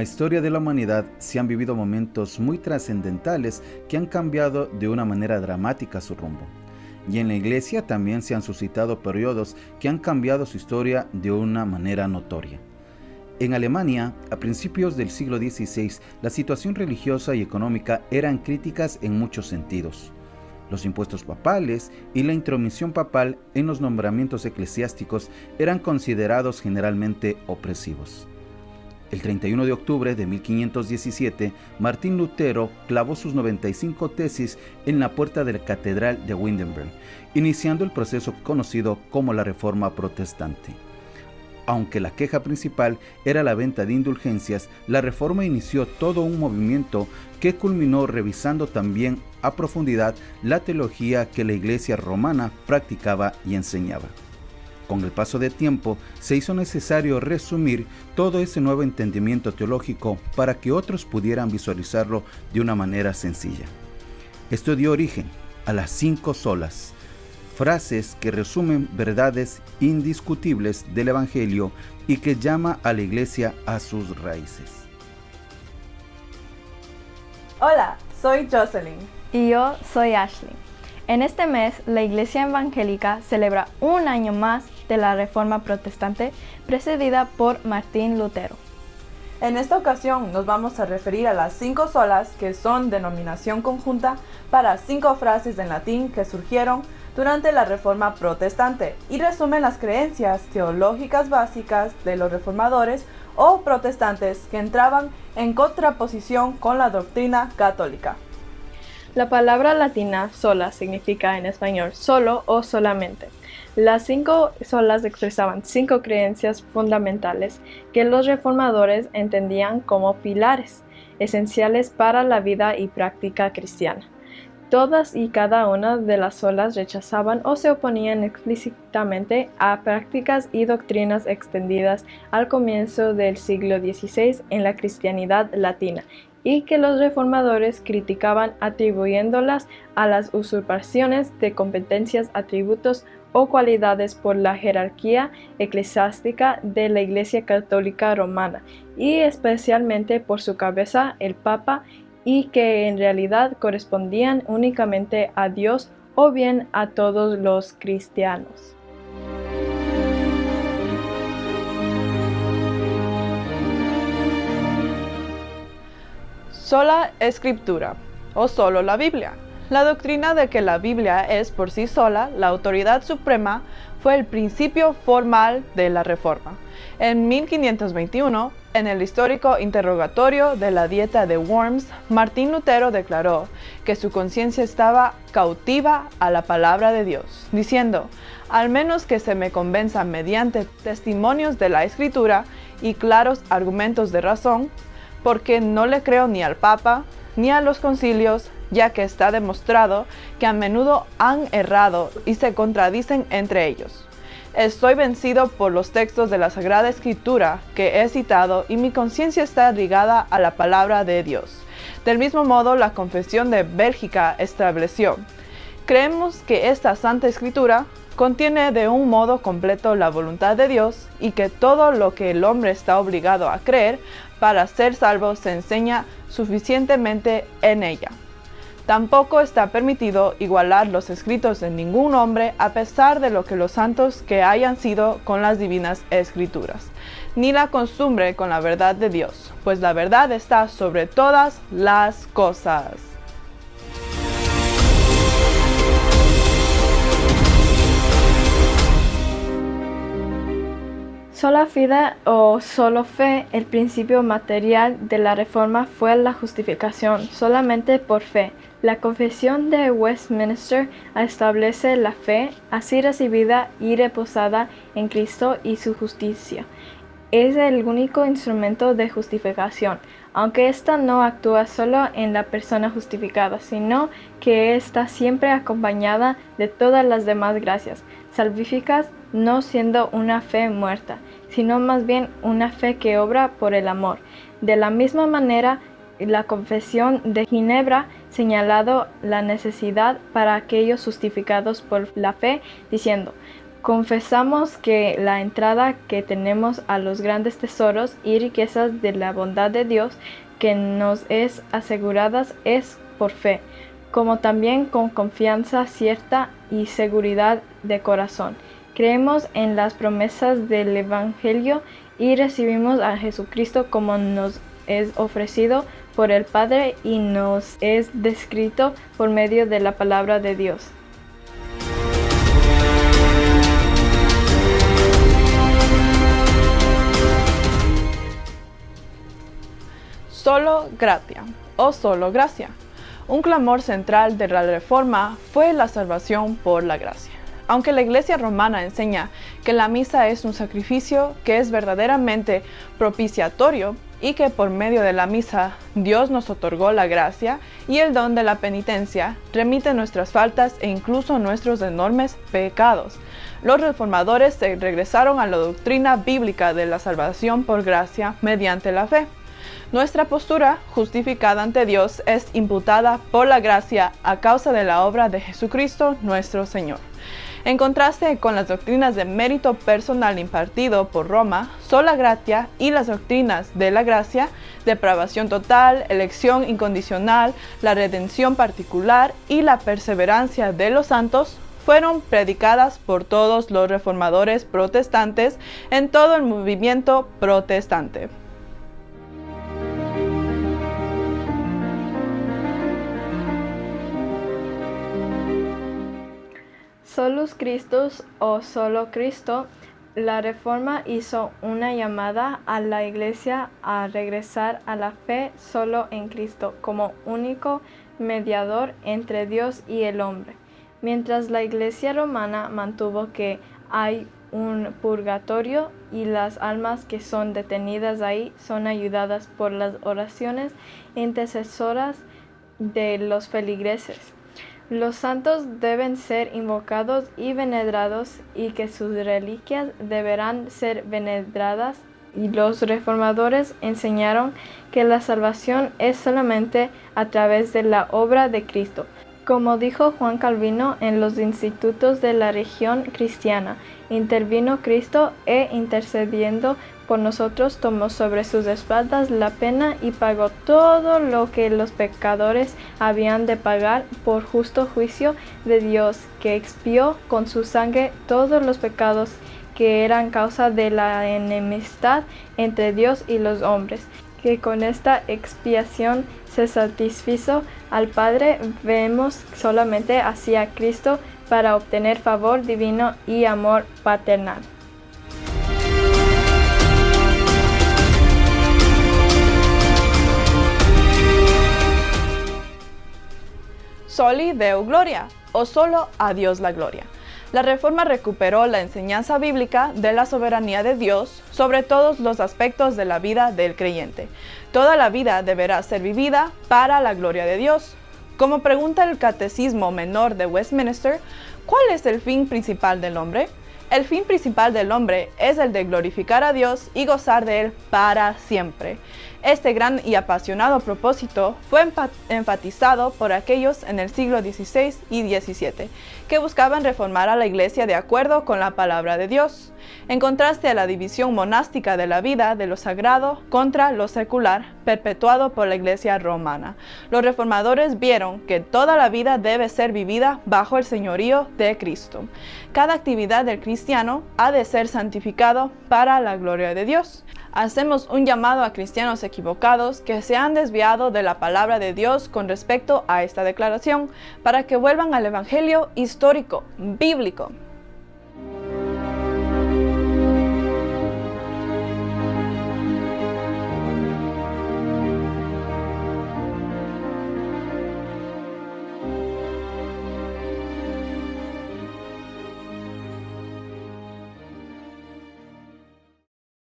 la historia de la humanidad se han vivido momentos muy trascendentales que han cambiado de una manera dramática su rumbo. Y en la Iglesia también se han suscitado periodos que han cambiado su historia de una manera notoria. En Alemania, a principios del siglo XVI, la situación religiosa y económica eran críticas en muchos sentidos. Los impuestos papales y la intromisión papal en los nombramientos eclesiásticos eran considerados generalmente opresivos. El 31 de octubre de 1517, Martín Lutero clavó sus 95 tesis en la puerta de la Catedral de Wittenberg, iniciando el proceso conocido como la Reforma Protestante. Aunque la queja principal era la venta de indulgencias, la Reforma inició todo un movimiento que culminó revisando también a profundidad la teología que la Iglesia romana practicaba y enseñaba. Con el paso del tiempo, se hizo necesario resumir todo ese nuevo entendimiento teológico para que otros pudieran visualizarlo de una manera sencilla. Esto dio origen a las 5 solas, frases que resumen verdades indiscutibles del Evangelio y que llama a la Iglesia a sus raíces. Hola, soy Jocelyn. Y yo soy Ashley. En este mes, la Iglesia Evangélica celebra un año más de la Reforma Protestante precedida por Martín Lutero. En esta ocasión nos vamos a referir a las 5 solas, que son denominación conjunta para 5 frases en latín que surgieron durante la Reforma Protestante y resumen las creencias teológicas básicas de los reformadores o protestantes que entraban en contraposición con la doctrina católica. La palabra latina sola significa en español solo o solamente. Las 5 solas expresaban 5 creencias fundamentales que los reformadores entendían como pilares esenciales para la vida y práctica cristiana. Todas y cada una de las solas rechazaban o se oponían explícitamente a prácticas y doctrinas extendidas al comienzo del siglo XVI en la cristianidad latina y que los reformadores criticaban atribuyéndolas a las usurpaciones de competencias, atributos o cualidades por la jerarquía eclesiástica de la Iglesia Católica Romana y especialmente por su cabeza, el Papa, y que en realidad correspondían únicamente a Dios o bien a todos los cristianos. Sola Escritura o solo la Biblia. La doctrina de que la Biblia es por sí sola la autoridad suprema fue el principio formal de la Reforma. En 1521, en el histórico interrogatorio de la Dieta de Worms, Martín Lutero declaró que su conciencia estaba cautiva a la palabra de Dios, diciendo: al menos que se me convenza mediante testimonios de la Escritura y claros argumentos de razón, porque no le creo ni al Papa ni a los concilios, ya que está demostrado que a menudo han errado y se contradicen entre ellos. Estoy vencido por los textos de la Sagrada Escritura que he citado y mi conciencia está ligada a la palabra de Dios. Del mismo modo, la Confesión de Bélgica estableció: creemos que esta Santa Escritura contiene de un modo completo la voluntad de Dios y que todo lo que el hombre está obligado a creer para ser salvo se enseña suficientemente en ella. Tampoco está permitido igualar los escritos de ningún hombre a pesar de lo que los santos que hayan sido con las divinas escrituras, ni la costumbre con la verdad de Dios, pues la verdad está sobre todas las cosas. Sola fide o solo fe, el principio material de la Reforma fue la justificación solamente por fe. La Confesión de Westminster establece la fe así recibida y reposada en Cristo y su justicia. Es el único instrumento de justificación, aunque ésta no actúa solo en la persona justificada, sino que está siempre acompañada de todas las demás gracias salvíficas, no siendo una fe muerta, sino más bien una fe que obra por el amor. De la misma manera, la Confesión de Ginebra señalado la necesidad para aquellos justificados por la fe, diciendo: Confesamos que la entrada que tenemos a los grandes tesoros y riquezas de la bondad de Dios que nos es aseguradas es por fe, como también con confianza cierta y seguridad de corazón. Creemos en las promesas del Evangelio y recibimos a Jesucristo como nos es ofrecido por el Padre y nos es descrito por medio de la palabra de Dios. Solo gratia o solo gracia. Un clamor central de la Reforma fue la salvación por la gracia. Aunque la Iglesia romana enseña que la misa es un sacrificio que es verdaderamente propiciatorio y que por medio de la misa Dios nos otorgó la gracia y el don de la penitencia, remite nuestras faltas e incluso nuestros enormes pecados, los reformadores se regresaron a la doctrina bíblica de la salvación por gracia mediante la fe. Nuestra postura justificada ante Dios es imputada por la gracia a causa de la obra de Jesucristo nuestro Señor. En contraste con las doctrinas de mérito personal impartido por Roma, sola gratia y las doctrinas de la gracia, depravación total, elección incondicional, la redención particular y la perseverancia de los santos, fueron predicadas por todos los reformadores protestantes en todo el movimiento protestante. Solus Christus o solo Cristo, la Reforma hizo una llamada a la Iglesia a regresar a la fe solo en Cristo como único mediador entre Dios y el hombre. Mientras la Iglesia romana mantuvo que hay un purgatorio y las almas que son detenidas ahí son ayudadas por las oraciones intercesoras de los feligreses. Los santos deben ser invocados y venerados y que sus reliquias deberán ser veneradas. Y los reformadores enseñaron que la salvación es solamente a través de la obra de Cristo. Como dijo Juan Calvino en los Institutos de la Religión Cristiana, intervino Cristo e intercediendo por nosotros tomó sobre sus espaldas la pena y pagó todo lo que los pecadores habían de pagar por justo juicio de Dios, que expió con su sangre todos los pecados que eran causa de la enemistad entre Dios y los hombres, que con esta expiación se satisfizo al Padre. Vemos solamente hacia Cristo para obtener favor divino y amor paternal. Soli Deo Gloria, o solo a Dios la gloria. La Reforma recuperó la enseñanza bíblica de la soberanía de Dios sobre todos los aspectos de la vida del creyente. Toda la vida deberá ser vivida para la gloria de Dios. Como pregunta el Catecismo Menor de Westminster, ¿cuál es el fin principal del hombre? El fin principal del hombre es el de glorificar a Dios y gozar de Él para siempre. Este gran y apasionado propósito fue enfatizado por aquellos en el siglo XVI y XVII, que buscaban reformar a la Iglesia de acuerdo con la palabra de Dios, en contraste a la división monástica de la vida de lo sagrado contra lo secular, perpetuado por la Iglesia romana. Los reformadores vieron que toda la vida debe ser vivida bajo el señorío de Cristo. Cada actividad del cristiano ha de ser santificado para la gloria de Dios. Hacemos un llamado a cristianos equivocados que se han desviado de la palabra de Dios con respecto a esta declaración, para que vuelvan al Evangelio histórico, bíblico.